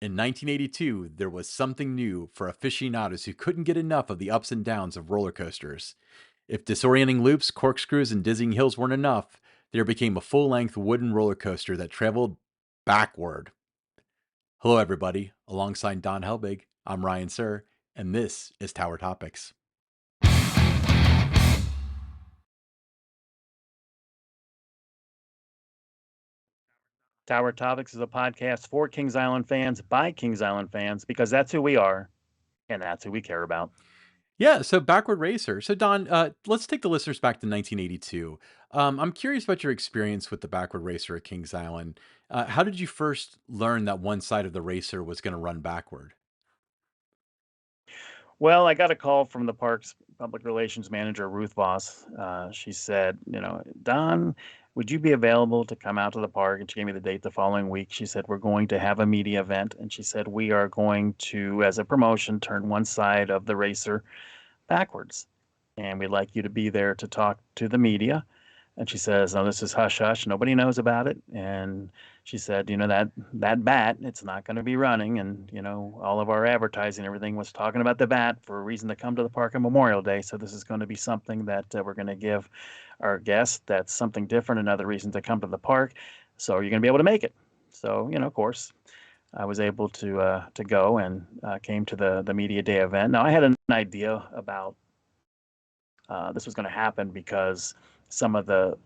In 1982, there was something new for aficionados who couldn't get enough of the ups and downs of roller coasters. If disorienting loops, corkscrews, and dizzying hills weren't enough, there became a full length wooden roller coaster that traveled backward. Hello, everybody. Alongside Don Helbig, I'm Ryan Sir, and this is Tower Topics. Tower Topics is a podcast for Kings Island fans by Kings Island fans because that's who we are and that's who we care about. Yeah, so Backward Racer. So, Don, let's take the listeners back to 1982. I'm curious about your experience with the Backward Racer at Kings Island. How did you first learn that one side of the racer was going to run backward? Well, I got a call from the park's public relations manager, Ruth Voss. She said, Don, would you be available to come out to the park? And she gave me the date the following week. She said, we're going to have a media event. And she said, we are going to, as a promotion, turn one side of the racer backwards. And we'd like you to be there to talk to the media. And she says, "No, this is hush hush. Nobody knows about it." And she said, that bat, it's not going to be running. And all of our advertising, everything was talking about the bat for a reason to come to the park on Memorial Day. So this is going to be something that we're going to give our guests. That's something different, another reason to come to the park. So are you going to be able to make it? So of course, I was able to go and came to the media day event. Now I had an idea about this was going to happen because some of the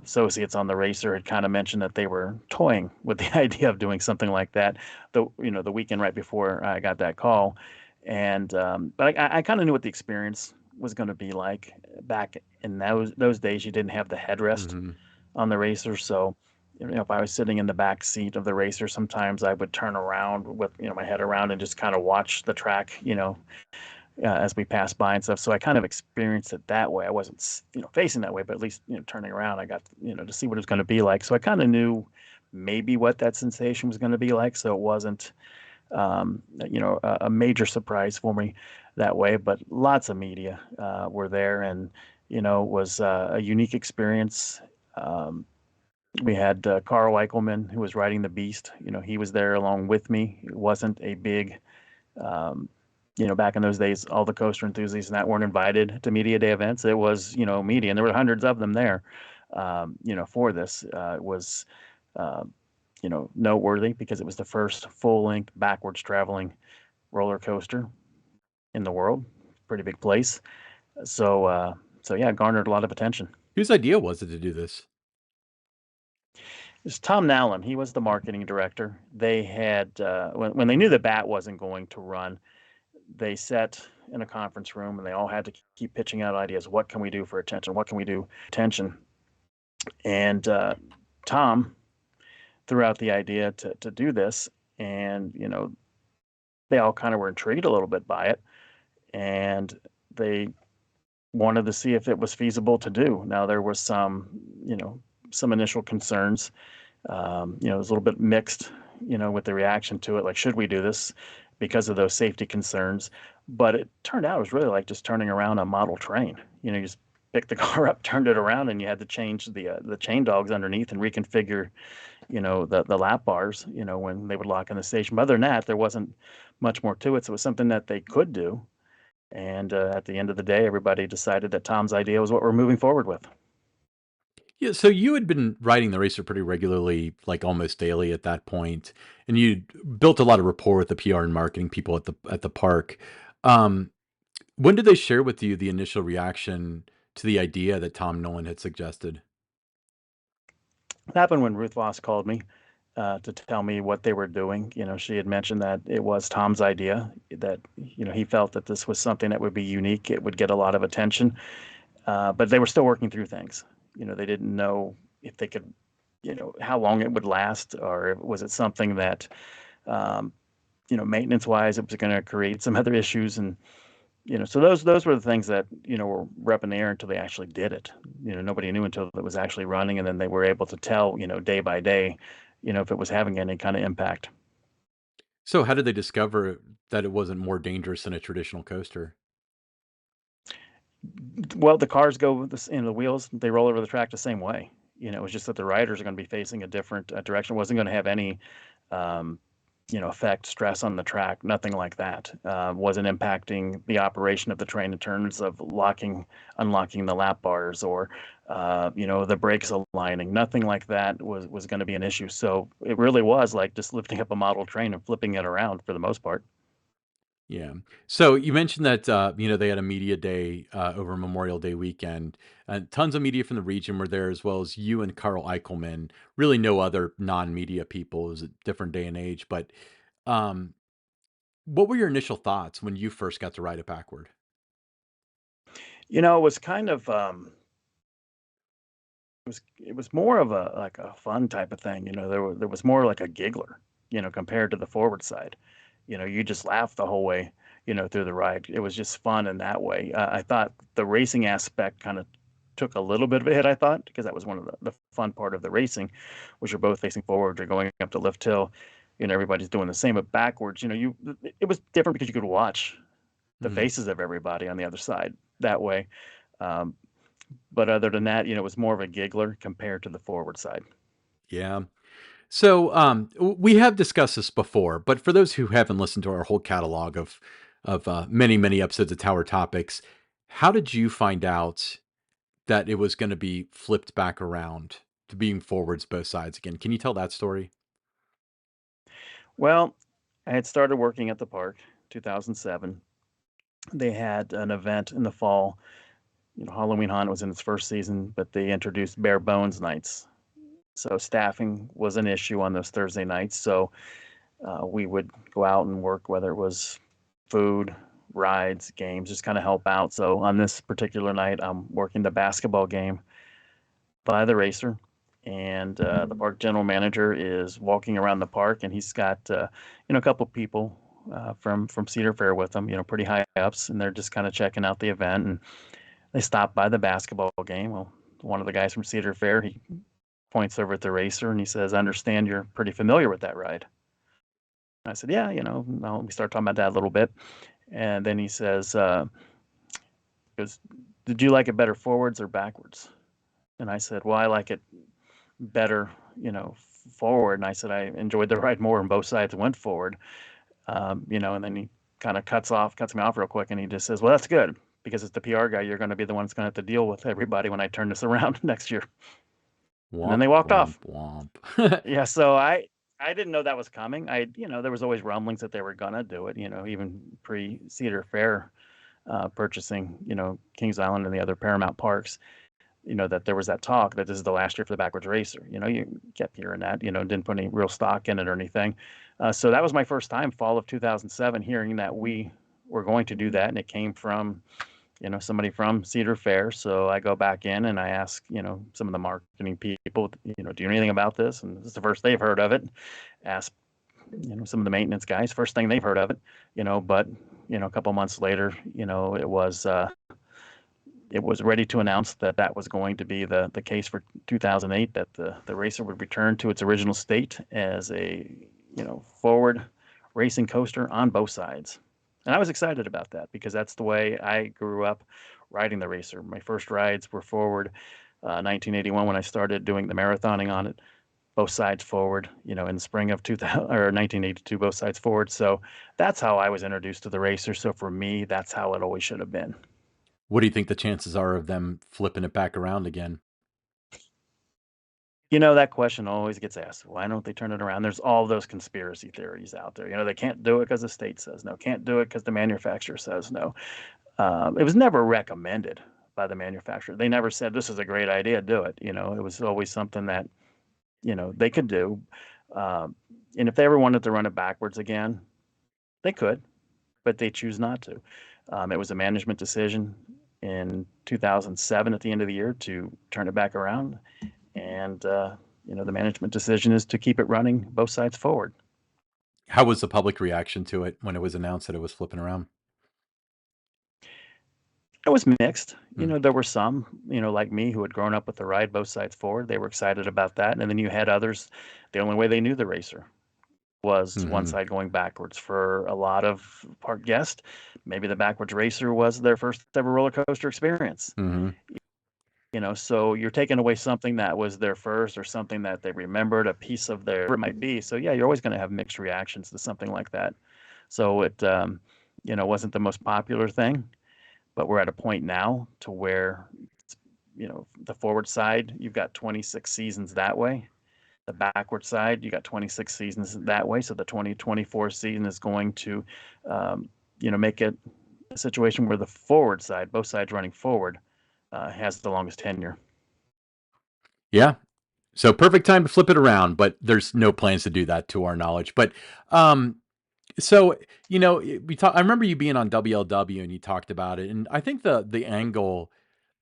associates on the racer had kind of mentioned that they were toying with the idea of doing something like that. The weekend right before I got that call, and but I kind of knew what the experience was going to be like back in those days. You didn't have the headrest Hmm. on the racer, so if I was sitting in the back seat of the racer, sometimes I would turn around with my head around and just kind of watch the track, as we passed by and stuff. So I kind of experienced it that way. I wasn't, facing that way, but at least, turning around, I got, to see what it was going to be like. So I kind of knew maybe what that sensation was going to be like. So it wasn't, a major surprise for me that way. But lots of media were there, and it was a unique experience. Um, we had Carl Eichelman, who was riding the Beast. He was there along with me. It wasn't a big um, back in those days, all the coaster enthusiasts and that weren't invited to media day events. It was, media, and there were hundreds of them there, for this. It was, uh, noteworthy because it was the first full-length backwards traveling roller coaster in the world. Pretty big place. So yeah, it garnered a lot of attention. Whose idea was it to do this? It was Tom Nallen. He was the marketing director. They had when they knew the bat wasn't going to run, they sat in a conference room and they all had to keep pitching out ideas. What can we do for attention? What can we do attention? And Tom threw out the idea to do this, and they all kind of were intrigued a little bit by it, and they wanted to see if it was feasible to do. Now there was some initial concerns. It was a little bit mixed, with the reaction to it. Like, should we do this? Because of those safety concerns. But it turned out it was really like just turning around a model train. You just picked the car up, turned it around, and you had to change the chain dogs underneath and reconfigure, the lap bars, when they would lock in the station. But other than that, there wasn't much more to it. So it was something that they could do. And at the end of the day, everybody decided that Tom's idea was what we're moving forward with. Yeah, so you had been riding the racer pretty regularly, like almost daily at that point, and you built a lot of rapport with the PR and marketing people at the park. Um, when did they share with you the initial reaction to the idea that Tom Nolan had suggested? It happened when Ruth Voss called me to tell me what they were doing. She had mentioned that it was Tom's idea, that, he felt that this was something that would be unique. It would get a lot of attention, but they were still working through things. They didn't know if they could, how long it would last, or was it something that, um, maintenance wise, it was going to create some other issues. And, so those were the things that, were up in the air until they actually did it. Nobody knew until it was actually running, and then they were able to tell, day by day, if it was having any kind of impact. So how did they discover that it wasn't more dangerous than a traditional coaster? Well, the cars go with the wheels, they roll over the track the same way. It was just that the riders are going to be facing a different direction. It wasn't going to have any, um, affect stress on the track, nothing like that. Wasn't impacting the operation of the train in terms of unlocking the lap bars or, the brakes aligning. Nothing like that was going to be an issue. So it really was like just lifting up a model train and flipping it around for the most part. Yeah. So you mentioned that they had a media day over Memorial Day weekend, and tons of media from the region were there, as well as you and Carl Eichelman. Really, no other non-media people. It was a different day and age. But um, what were your initial thoughts when you first got to ride it backward? It was kind of it was more of a like a fun type of thing. There was more like a giggler, compared to the forward side. You just laughed the whole way, through the ride. It was just fun in that way. I thought the racing aspect kind of took a little bit of a hit, I thought, because that was one of the fun part of the racing, which you're both facing forward, you're going up to lift hill, everybody's doing the same, but backwards, it was different because you could watch the Mhm. faces of everybody on the other side that way. Um, but other than that, it was more of a giggler compared to the forward side. Yeah. So we have discussed this before, but for those who haven't listened to our whole catalog of many many episodes of Tower Topics, how did you find out that it was going to be flipped back around to being forwards both sides again? Can you tell that story? Well, I had started working at the park 2007. They had an event in the fall. Halloween Haunt was in its first season, but they introduced bare bones nights. So staffing was an issue on those Thursday nights. So we would go out and work, whether it was food, rides, games, just kind of help out. So on this particular night, I'm working the basketball game by the racer, and the park general manager is walking around the park, and he's got a couple people from Cedar Fair with him, pretty high ups, and they're just kind of checking out the event, and they stop by the basketball game. Well, one of the guys from Cedar Fair, he points over at the racer and he says, "I understand you're pretty familiar with that ride." I said, "Yeah, well, we start talking about that a little bit, and then he says, goes, "Did you like it better forwards or backwards?" And I said, "Well, I like it better, forward." And I said, "I enjoyed the ride more when both sides went forward." And then he kind of cuts me off real quick, and he just says, "Well, that's good because it's the PR guy. You're going to be the one that's going to have to deal with everybody when I turn this around next year." And then Womp they walked womp off. womp. Yeah, so I didn't know that was coming. There was always rumblings that they were gonna do it. Even pre Cedar Fair purchasing, Kings Island and the other Paramount parks. That there was that talk that this is the last year for the backwards racer. You kept hearing that. Didn't put any real stock in it or anything. So that was my first time, fall of 2007, hearing that we were going to do that, and it came from somebody from Cedar Fair. So I go back in and I ask, some of the marketing people, do you know anything about this? And this is the first they've heard of it. Ask, some of the maintenance guys, first thing they've heard of it, but a couple months later, it was ready to announce that that was going to be the case for 2008, that the racer would return to its original state as a forward racing coaster on both sides. And I was excited about that because that's the way I grew up riding the racer. My first rides were forward. 1981 when I started doing the marathoning on it, both sides forward. In the spring of 2000 or 1982, both sides forward. So that's how I was introduced to the racer. So for me, that's how it always should have been. What do you think the chances are of them flipping it back around again? That question always gets asked. Why don't they turn it around? There's all those conspiracy theories out there. They can't do it because the state says no. Can't do it because the manufacturer says no. It was never recommended by the manufacturer. They never said this is a great idea. Do it. It was always something that they could do. Um, and if they ever wanted to run it backwards again, they could, but they choose not to. It was a management decision in 2007 at the end of the year to turn it back around, and the management decision is to keep it running both sides forward. How was the public reaction to it when it was announced that it was flipping around? It was mixed. Mm. There were some, like me, who had grown up with the ride both sides forward. They were excited about that, and then you had others. The only way they knew the racer was one Mhm. side going backwards. For a lot of park guests, maybe the backwards racer was their first ever roller coaster experience. Mhm. So you're taking away something that was their first or something that they remembered, a piece of their, whatever it might be. So yeah, you're always going to have mixed reactions to something like that. So it, wasn't the most popular thing, but we're at a point now to where, the forward side, you've got 26 seasons that way. The backward side, you got 26 seasons that way. So the 2024 season is going to, make it a situation where the forward side, both sides running forward, has the longest tenure. Yeah. So perfect time to flip it around, but there's no plans to do that to our knowledge. But um, so we talk. I remember you being on WLW and you talked about it, and I think the angle.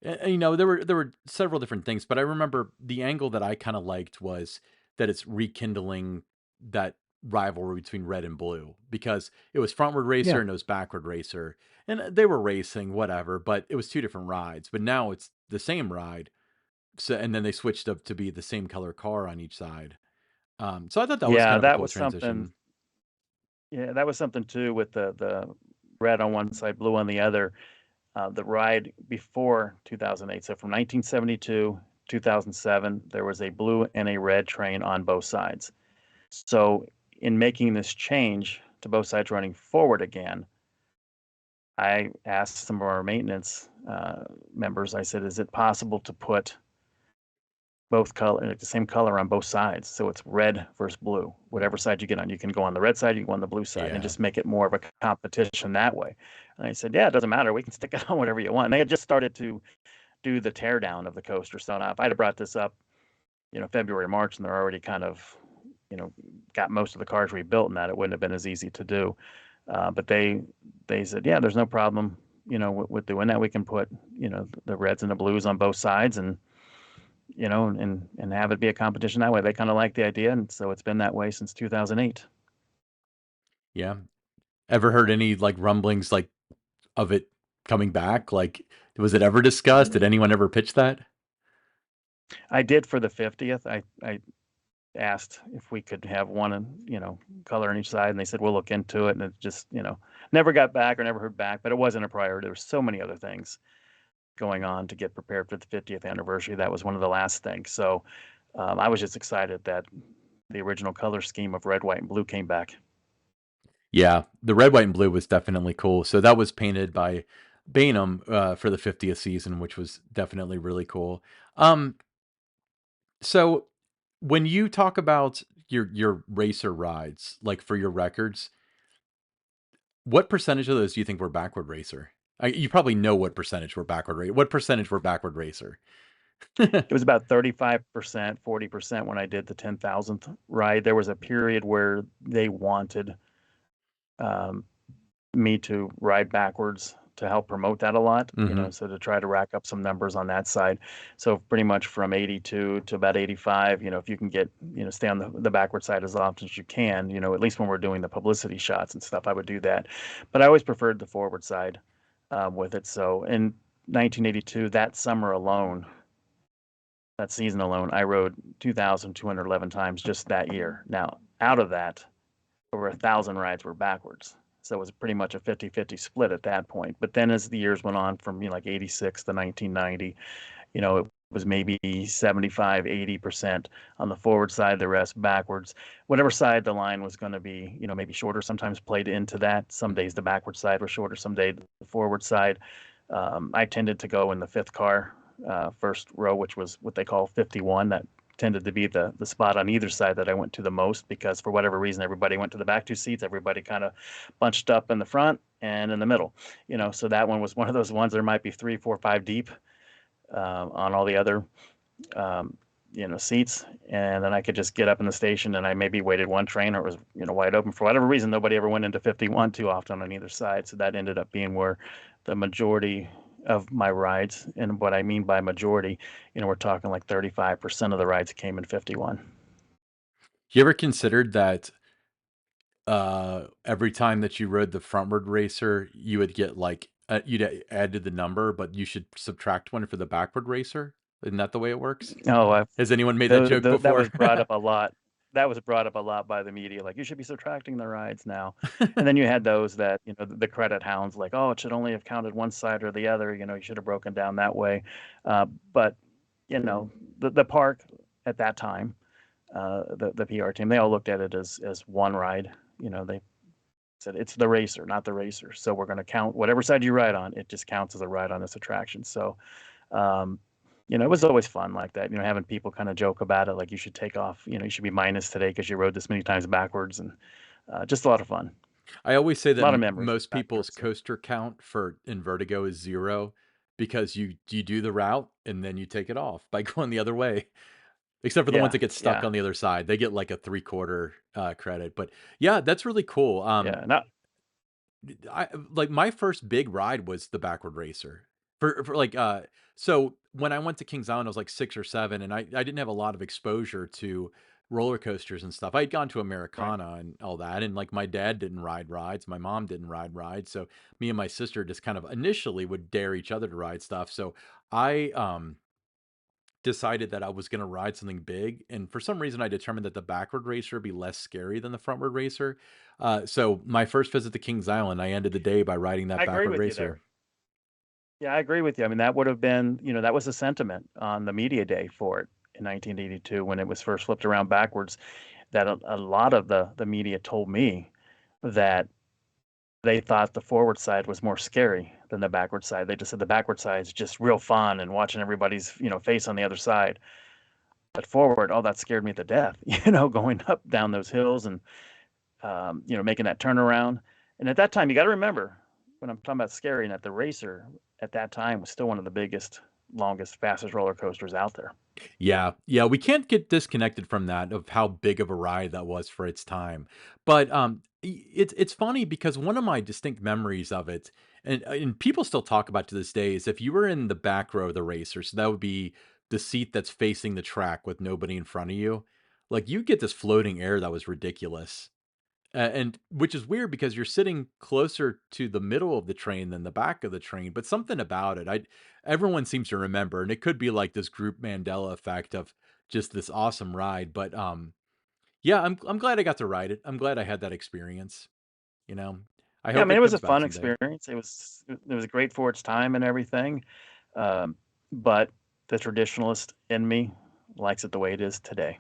There were several different things, but I remember the angle that I kind of liked was that it's rekindling that rivalry between red and blue because it was frontward racer Yeah. and it was backward racer, and they were racing whatever, but it was two different rides. But now it's the same ride, so and then they switched up to be the same color car on each side. So I thought that was Yeah, kind of a that cool was something. transition. Yeah, that was something too with the red on one side, blue on the other. The ride before 2008. So from 1972, 2007, there was a blue and a red train on both sides. So in making this change to both sides running forward again, I asked some of our maintenance members, I said, is it possible to put both color, like the same color on both sides? So it's red versus blue. Whatever side you get on, you can go on the red side, you can go on the blue side, and Yeah. just make it more of a competition that way. And I said, yeah, it doesn't matter. We can stick it on whatever you want. And they had just started to do the teardown of the coaster. So now if I'd have brought this up, February, March, and they're already kind of, got most of the cars rebuilt and that, it wouldn't have been as easy to do. But they said, yeah, there's no problem, with doing that. We can put, the reds and the blues on both sides and, and have it be a competition that way. They kind of like the idea. And so it's been that way since 2008. Yeah. Ever heard any like rumblings like of it coming back? Like, was it ever discussed? Did anyone ever pitch that? I did for the 50th. I asked if we could have one, color on each side, and they said we'll look into it. And it just, never got back or never heard back. But it wasn't a priority. There were so many other things going on to get prepared for the 50th anniversary. That was one of the last things. So I was just excited that the original color scheme of red, white, and blue came back. Yeah, the red, white, and blue was definitely cool. So that was painted by Bainham for the 50th season, which was definitely really cool. Um, so when you talk about your racer rides, like for your records, what percentage of those do you think were backward racer? You probably know what percentage were backward racer. What percentage were backward racer? It was about 35%, 40% when I did the 10,000th ride. There was a period where they wanted um, me to ride backwards to help promote that a lot, Hmm. so to try to rack up some numbers on that side. So pretty much from 82 to about 85, if you can get, stay on the backward side as often as you can, at least when we're doing the publicity shots and stuff, I would do that. But I always preferred the forward side with it. So in 1982, that summer alone, that season alone, I rode 2,211 times just that year. Now, out of that, over 1,000 rides were backwards. So it was pretty much a 50-50 split at that point. But then as the years went on from, like 86 to 1990, it was maybe 75, 80% on the forward side, the rest backwards. Whatever side the line was going to be, maybe shorter, sometimes played into that. Some days the backward side was shorter, some days the forward side. I tended to go in the fifth car, first row, which was what they call 51. That tended to be the spot on either side that I went to the most because for whatever reason everybody went to the back two seats. Everybody kind of bunched up in the front and in the middle. So that one was one of those ones there might be 3, 4, 5 deep on all the other seats, and then I could just get up in the station and I maybe waited one train or it was wide open. For whatever reason, nobody ever went into 51 too often on either side, so that ended up being where the majority of my rides, and what I mean by majority, we're talking like 35% of the rides came in 51. You ever considered that every time that you rode the frontward racer, you would get like add to the number, but you should subtract one for the backward racer? Isn't that the way it works? Oh, Has anyone made that joke that before? was brought up a lot. That was brought up a lot by the media. Like, you should be subtracting the rides now. And then you had those that, the credit hounds, like, oh, it should only have counted one side or the other. You should have broken down that way. But you know, the park at that time, the PR team, they all looked at it as one ride. You know, they said it's the racer, not the racer. So we're going to count whatever side you ride on. It just counts as a ride on this attraction. So, um, it was always fun like that. Having people kind of joke about it, like you should take off. You should be minus today because you rode this many times backwards, and just a lot of fun. I always say A that lot of memories with most people's Backwards. coaster count for in Vertigo is 0 because you do the route and then you take it off by going the other way. Except for the ones Yeah, that get stuck yeah, on the other side. They get like a 3/4, credit, but yeah, that's really cool. yeah. Not I like, my first big ride was the Backward Racer. For like, so when I went to Kings Island, I was like 6 or 7, and I didn't have a lot of exposure to roller coasters and stuff. I had gone to right. Americana and all that, and, like, my dad didn't ride rides, my mom didn't ride rides, so me and my sister just kind of initially would dare each other to ride stuff, so I, decided that I was gonna ride something big, and for some reason, I determined that the backward racer would be less scary than the frontward racer. So my first visit to Kings Island, I ended the day by riding that I agree backward with you racer. there. Yeah, I agree with you. I mean, that would have been, that was the sentiment on the media day for it in 1982 when it was first flipped around backwards. That a lot of the media told me that they thought the forward side was more scary than the backward side. They just said the backward side is just real fun and watching everybody's, face on the other side. But forward, oh, that scared me to death, going up down those hills and, making that turnaround. And at that time, you got to remember when I'm talking about scary, and that the racer at that time was still one of the biggest, longest, fastest roller coasters out there. Yeah, yeah, we can't get disconnected from that of how big of a ride that was for its time. But it's funny because one of my distinct memories of it, and people still talk about to this day, is if you were in the back row of the racer, so that would be the seat that's facing the track with nobody in front of you, like you get this floating air that was ridiculous. And which is weird because you're sitting closer to the middle of the train than the back of the train, but something about it, I everyone seems to remember, and it could be like this group Mandela effect of just this awesome ride, but, yeah, I'm glad I got to ride it. I'm glad I had that experience, you know? I Yeah, I hope mean, it it was a comes back fun someday. experience. It was great for its time and everything. Um, but the traditionalist in me likes it the way it is today.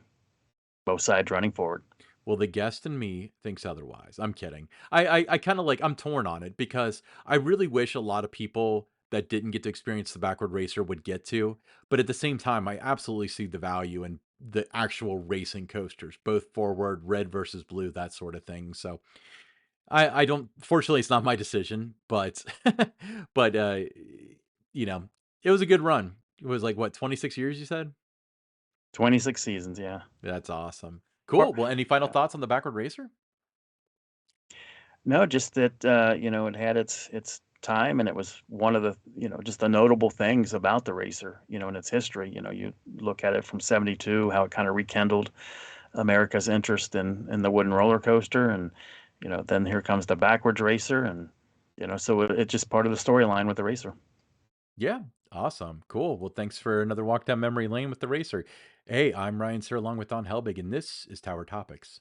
Both sides running forward. Well, the guest in me thinks otherwise. I'm kidding. I kinda like I'm torn on it because I really wish a lot of people that didn't get to experience the backward racer would get to, but at the same time, I absolutely see the value in the actual racing coasters, both forward, red versus blue, that sort of thing. So I don't fortunately it's not my decision, but but you know, it was a good run. It was like what, 26 years you said? 26 seasons, yeah. That's awesome. Cor- Cool. Well, any final yeah. thoughts on the backward racer? No, just that it had its time, and it was one of the just the notable things about the racer, in its history. You look at it from '72, how it kind of rekindled America's interest in the wooden roller coaster, and then here comes the backwards racer, and so it's just part of the storyline with the racer. Yeah, awesome. Cool. Well, thanks for another walk down memory lane with the racer. Hey, I'm Ryan Sir along with Don Helbig, and this is Tower Topics.